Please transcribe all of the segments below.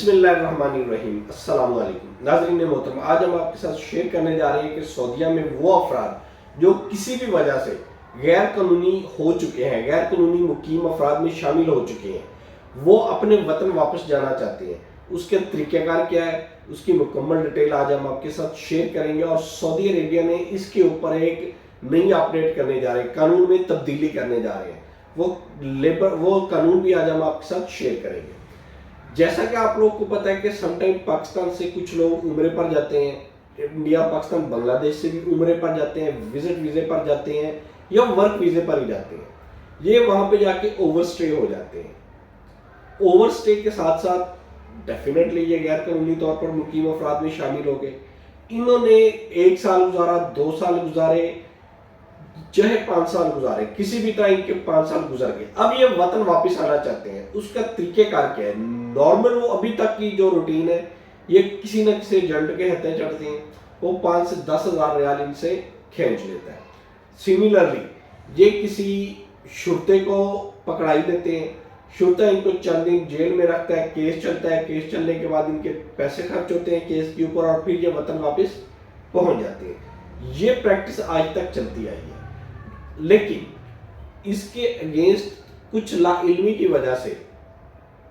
بسم اللہ الرحمن الرحیم۔ السلام علیکم ناظرین محترم، آج ہم آپ کے ساتھ شیئر کرنے جا رہے ہیں کہ سعودیہ میں وہ افراد جو کسی بھی وجہ سے غیر قانونی ہو چکے ہیں، غیر قانونی مقیم افراد میں شامل ہو چکے ہیں، وہ اپنے وطن واپس جانا چاہتے ہیں، اس کے طریقہ کار کیا ہے، اس کی مکمل ڈیٹیل آج ہم آپ کے ساتھ شیئر کریں گے۔ اور سعودی عربیہ نے اس کے اوپر ایک نئی اپڈیٹ کرنے جا رہے ہیں، قانون میں تبدیلی کرنے جا رہے ہیں، وہ قانون بھی آج ہم آپ کے ساتھ شیئر کریں گے۔ جیسا کہ آپ لوگ کو پتہ ہے کہ سم ٹائم پاکستان سے کچھ لوگ عمرے پر جاتے ہیں، انڈیا پاکستان بنگلہ دیش سے بھی عمرے پر جاتے ہیں، وزٹ ویزے پر جاتے ہیں یا ورک ویزے پر ہی جاتے ہیں، یہ وہاں پہ جا کے اوور سٹے ہو جاتے ہیں۔ اوور سٹے کے ساتھ ساتھ ڈیفینیٹلی یہ غیر قانونی طور پر مقیم افراد میں شامل ہو گئے۔ انہوں نے 1 سال گزارا، 2 سال گزارے، چاہے 5 سال گزارے، کسی بھی طرح ان کے 5 سال گزر گئے، اب یہ وطن واپس آنا چاہتے ہیں۔ اس کا طریقہ کار کیا ہے؟ نارمل وہ ابھی تک کی جو روٹین ہے، یہ کسی نہ کسی ایجنٹ کے ہتھے چڑھتے ہیں، وہ 5 سے 10 ہزار ریال ان سے کھینچ لیتا ہے۔ سیملرلی یہ کسی شرطے کو پکڑائی دیتے ہیں، شرطہ ان کو چند دن جیل میں رکھتا ہے، کیس چلتا ہے، کیس چلنے کے بعد ان کے پیسے خرچ ہوتے ہیں کیس کے اوپر، اور پھر یہ وطن واپس پہنچ جاتے ہیں۔ یہ پریکٹس آج تک چلتی آئی ہے، لیکن اس کے اگینسٹ کچھ لا علمی کی وجہ سے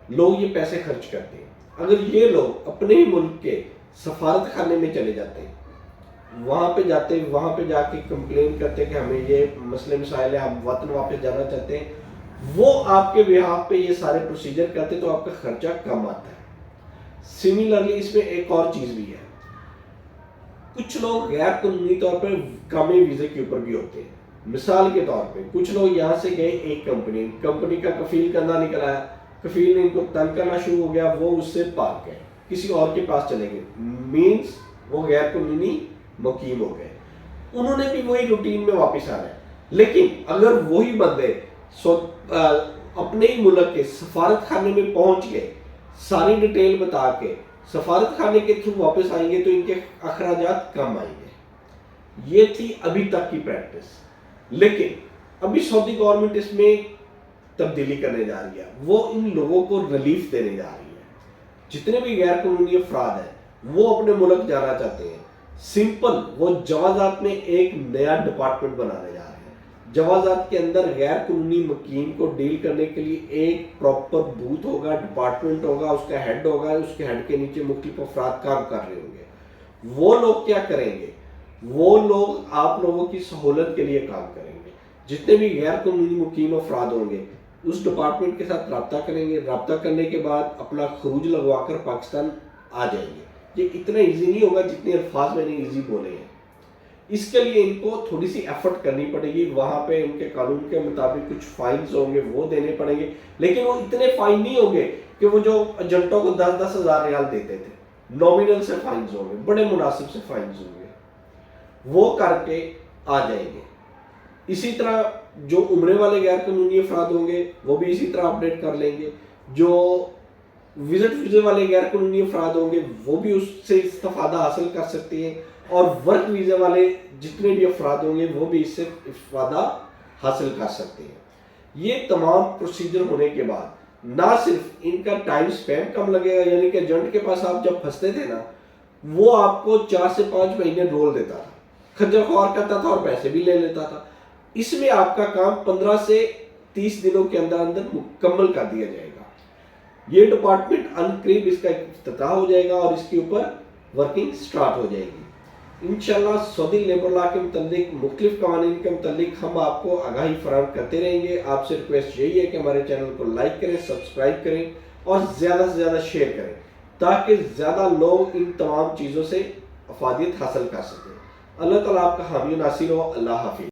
لوگ یہ پیسے خرچ کرتے ہیں۔ اگر یہ لوگ اپنے ہی ملک کے سفارت خانے میں چلے جاتے ہیں، وہاں پہ جا کے کمپلین کرتے ہیں کہ ہمیں یہ مسئلے مسائل ہے، ہم وطن واپس جانا چاہتے ہیں، وہ آپ کے بیہاف پہ یہ سارے پروسیجر کرتے تو آپ کا خرچہ کم آتا ہے۔ سیملرلی اس میں ایک اور چیز بھی ہے، کچھ لوگ غیر قانونی طور پر کامی ویزے کے اوپر بھی ہوتے ہیں۔ مثال کے طور پہ کچھ لوگ یہاں سے گئے ایک کمپنی کا کفیل کندہ نکل آیا، کفیل نے ان کو تنگ کرنا شروع ہو گیا، وہ اس سے بھاگ گئے، کسی اور کے پاس چلے گئے، مینز وہ غیر قانونی مقیم ہو گئے۔ انہوں نے بھی وہی روٹین میں واپس آنا ہے، لیکن اگر وہی بندے اپنے ہی ملک کے سفارت خانے میں پہنچ گئے، ساری ڈیٹیل بتا کے سفارت خانے کے تھرو واپس آئیں گے تو ان کے اخراجات کم آئیں گے۔ یہ تھی ابھی تک کی پریکٹس، لیکن ابھی سعودی گورنمنٹ اس میں تبدیلی کرنے جا رہی ہے، وہ ان لوگوں کو ریلیف دینے جا رہی ہے۔ جتنے بھی غیر قانونی افراد ہیں وہ اپنے ملک جانا چاہتے ہیں، سمپل وہ جوازات میں ایک نیا ڈپارٹمنٹ بنانے جا رہے ہیں۔ جوازات کے اندر غیر قانونی مقیم کو ڈیل کرنے کے لیے ایک پراپر بوتھ ہوگا، ڈپارٹمنٹ ہوگا، اس کا ہیڈ ہوگا، اس کے ہیڈ کے نیچے مختلف افراد کام کر رہے ہوں گے۔ وہ لوگ کیا کریں گے؟ وہ لوگ آپ لوگوں کی سہولت کے لیے کام کریں گے۔ جتنے بھی غیر قانونی مقیم افراد ہوں گے اس ڈپارٹمنٹ کے ساتھ رابطہ کریں گے، رابطہ کرنے کے بعد اپنا خروج لگوا کر پاکستان آ جائیں گے۔ یہ اتنا ایزی نہیں ہوگا جتنے الفاظ میں نے ایزی بولے ہیں، اس کے لیے ان کو تھوڑی سی ایفرٹ کرنی پڑے گی، وہاں پہ ان کے قانون کے مطابق کچھ فائنز ہوں گے وہ دینے پڑیں گے، لیکن وہ اتنے فائن نہیں ہوں گے کہ وہ جو ایجنٹوں کو 10-10 ہزار ریال دیتے تھے، نومینل سے فائنز ہوں گے، بڑے مناسب سے فائنز ہوں گے، وہ کر کے آ جائیں گے۔ اسی طرح جو عمرے والے غیر قانونی افراد ہوں گے وہ بھی اسی طرح اپڈیٹ کر لیں گے، جو وزٹ ویزے والے غیر قانونی افراد ہوں گے وہ بھی اس سے استفادہ حاصل کر سکتے ہیں، اور ورک ویزے والے جتنے بھی افراد ہوں گے وہ بھی اس سے استفادہ حاصل کر سکتے ہیں۔ یہ تمام پروسیجر ہونے کے بعد نہ صرف ان کا ٹائم سپین کم لگے گا، یعنی کہ ایجنٹ کے پاس آپ جب پھنستے تھے نا، وہ آپ کو 4 سے 5 مہینے رول دیتا تھا، خجل خوار کرتا تھا اور پیسے بھی لے لیتا تھا۔ اس میں آپ کا کام 15 سے 30 دنوں کے اندر مکمل کر دیا جائے گا۔ یہ ڈپارٹمنٹ عنقریب اس کا افتتاح ہو جائے گا اور اس کے اوپر ورکنگ سٹارٹ ہو جائے گی۔ انشاءاللہ سعودی لیبر لا کے متعلق مختلف قوانین کے متعلق ہم آپ کو آگاہی فراہم کرتے رہیں گے۔ آپ سے ریکویسٹ یہی ہے کہ ہمارے چینل کو لائک کریں، سبسکرائب کریں اور زیادہ سے زیادہ شیئر کریں تاکہ زیادہ لوگ ان تمام چیزوں سے افادیت حاصل کر سکیں۔ اللہ تعالیٰ آپ کا حامی و ناصر ہو۔ اللہ حافظ۔